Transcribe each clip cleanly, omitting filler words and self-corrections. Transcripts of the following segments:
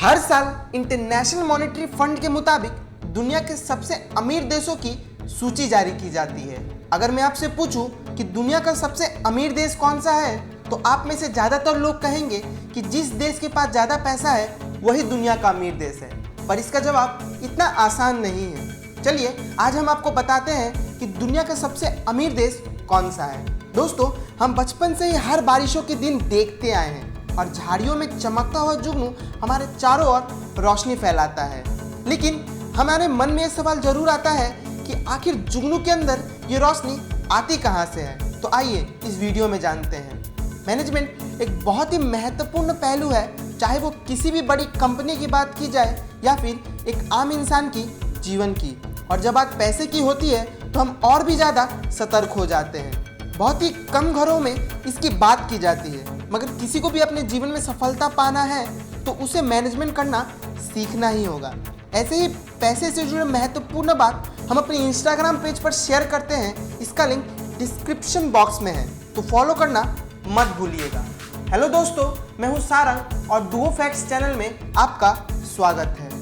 हर साल international monetary fund के मुताबिक दुनिया के सबसे अमीर देशों की सूची जारी की जाती है। अगर मैं आपसे पूछूं कि दुनिया का सबसे अमीर देश कौन सा है, तो आप में से ज़्यादातर लोग कहेंगे कि जिस देश के पास ज़्यादा पैसा है वही दुनिया का अमीर देश है। पर इसका जवाब इतना आसान नहीं है। चलिए आज हम आपको बताते हैं कि दुनिया का सबसे अमीर देश कौन सा है। दोस्तों, हम बचपन से ही हर बारिशों के दिन देखते आए हैं और झाड़ियों में चमकता हुआ जुगनू हमारे चारों ओर रोशनी फैलाता है। लेकिन हमारे मन में यह सवाल जरूर आता है कि आखिर जुगनू के अंदर ये रोशनी आती कहाँ से है। तो आइए इस वीडियो में जानते हैं। मैनेजमेंट एक बहुत ही महत्वपूर्ण पहलू है, चाहे वो किसी भी बड़ी कंपनी की बात की जाए या फिर एक आम इंसान की जीवन की। और जब बात पैसे की होती है तो हम और भी ज़्यादा सतर्क हो जाते हैं। बहुत ही कम घरों में इसकी बात की जाती है, मगर किसी को भी अपने जीवन में सफलता पाना है तो उसे मैनेजमेंट करना सीखना ही होगा। ऐसे ही पैसे से जुड़े महत्वपूर्ण बात हम अपने इंस्टाग्राम पेज पर शेयर करते हैं। इसका लिंक डिस्क्रिप्शन बॉक्स में है, तो फॉलो करना मत भूलिएगा। हेलो दोस्तों, मैं हूं सारंग और डुओ फैक्ट्स चैनल में आपका स्वागत है।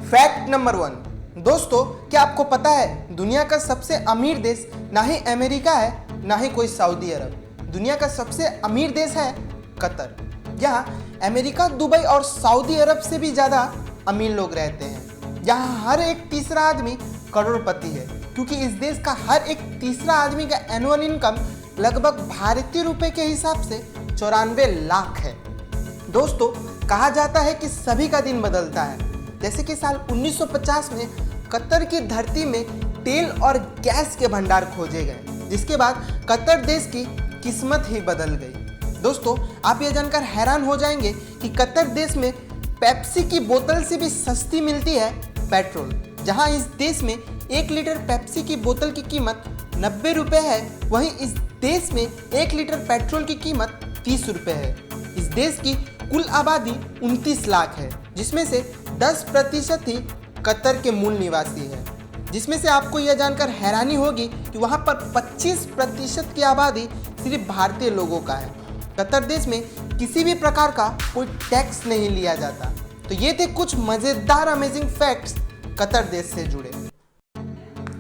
Fact number 1। दोस्तों, क्या आपको पता है दुनिया का सबसे अमीर देश ना ही अमेरिका है ना ही कोई सऊदी अरब। दुनिया का सबसे अमीर देश है कतर। यहाँ अमेरिका, दुबई और सऊदी अरब से भी ज़्यादा अमीर लोग रहते हैं। यहाँ हर एक तीसरा आदमी करोड़पति है, क्योंकि इस देश का हर एक तीसरा आदमी का एनुअल इनकम लगभग भारतीय रुपए के हिसाब से 94 लाख है। दोस्तों, कहा जाता है कि सभी का दिन बदलता है। जैसे कि साल 1950 में कतर की धरती में तेल और गैस के भंडार खोजे गए, जिसके बाद कतर देश की किस्मत ही बदल गई। दोस्तों, आप ये जानकर हैरान हो जाएंगे कि कतर देश में पेप्सी की बोतल से भी सस्ती मिलती है पेट्रोल। जहां इस देश में 1 लीटर पेप्सी की बोतल की कीमत 90 रुपये है, वहीं इस देश में 1 लीटर पेट्रोल की कीमत 30 रुपये है। इस देश की कुल आबादी 29 लाख है, जिसमें से 10% ही कतर के मूल निवासी है। जिसमें से आपको यह जानकर हैरानी होगी कि वहां पर 25% की आबादी सिर्फ भारतीय लोगों का है। कतर देश में किसी भी प्रकार का कोई टैक्स नहीं लिया जाता। तो ये थे कुछ मज़ेदार अमेजिंग फैक्ट्स कतर देश से जुड़े।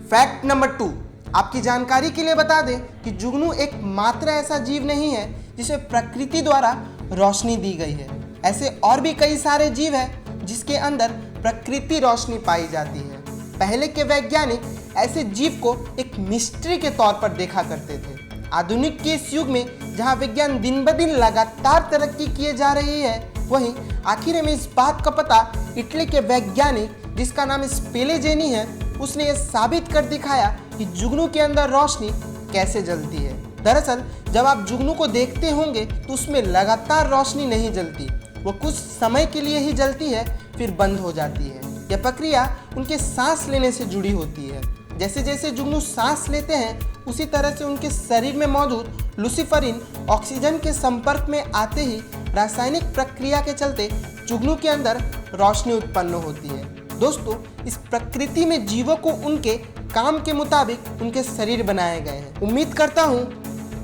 Fact number 2। आपकी जानकारी के लिए बता दें कि जुगनू एक मात्र ऐसा जीव नहीं है जिसे प्रकृति द्वारा रोशनी दी गई है। ऐसे और भी कई सारे जीव हैं जिसके अंदर प्रकृति रोशनी पाई जाती है। पहले के वैज्ञानिक ऐसे जीव को एक मिस्ट्री के तौर पर देखा करते थे। आधुनिक के इस युग में जहां विज्ञान दिन ब दिन लगातार तरक्की किए जा रही है, वहीं आखिर में इस बात का पता इटली के वैज्ञानिक जिसका नाम स्पेलेजेनी है, उसने ये साबित कर दिखाया कि जुगनू के अंदर रोशनी कैसे जलती है। दरअसल जब आप जुगनू को देखते होंगे तो उसमें लगातार रोशनी नहीं जलती, वो कुछ समय के लिए ही जलती है, फिर बंद हो जाती है। यह प्रक्रिया उनके सांस लेने से जुड़ी होती है। जैसे जैसे जुगनू सांस लेते हैं, उसी तरह से उनके शरीर में मौजूद लुसिफरिन ऑक्सीजन के संपर्क में आते ही रासायनिक प्रक्रिया के चलते जुगनू के अंदर रोशनी उत्पन्न होती है। दोस्तों, इस प्रकृति में जीवों को उनके काम के मुताबिक उनके शरीर बनाए गए हैं। उम्मीद करता हूँ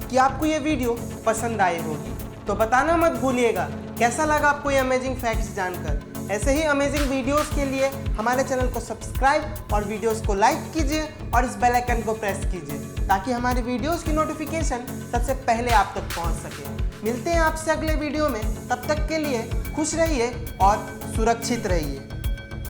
कि आपको ये वीडियो पसंद आई होगी। तो बताना मत भूलिएगा कैसा लगा आपको ये अमेजिंग फैक्ट्स जानकर। ऐसे ही अमेजिंग वीडियोस के लिए हमारे चैनल को सब्सक्राइब और वीडियोस को लाइक कीजिए और इस बेल आइकन को प्रेस कीजिए, ताकि हमारी वीडियोस की नोटिफिकेशन सबसे पहले आप तक पहुंच सके। मिलते हैं आपसे अगले वीडियो में, तब तक के लिए खुश रहिए और सुरक्षित रहिए।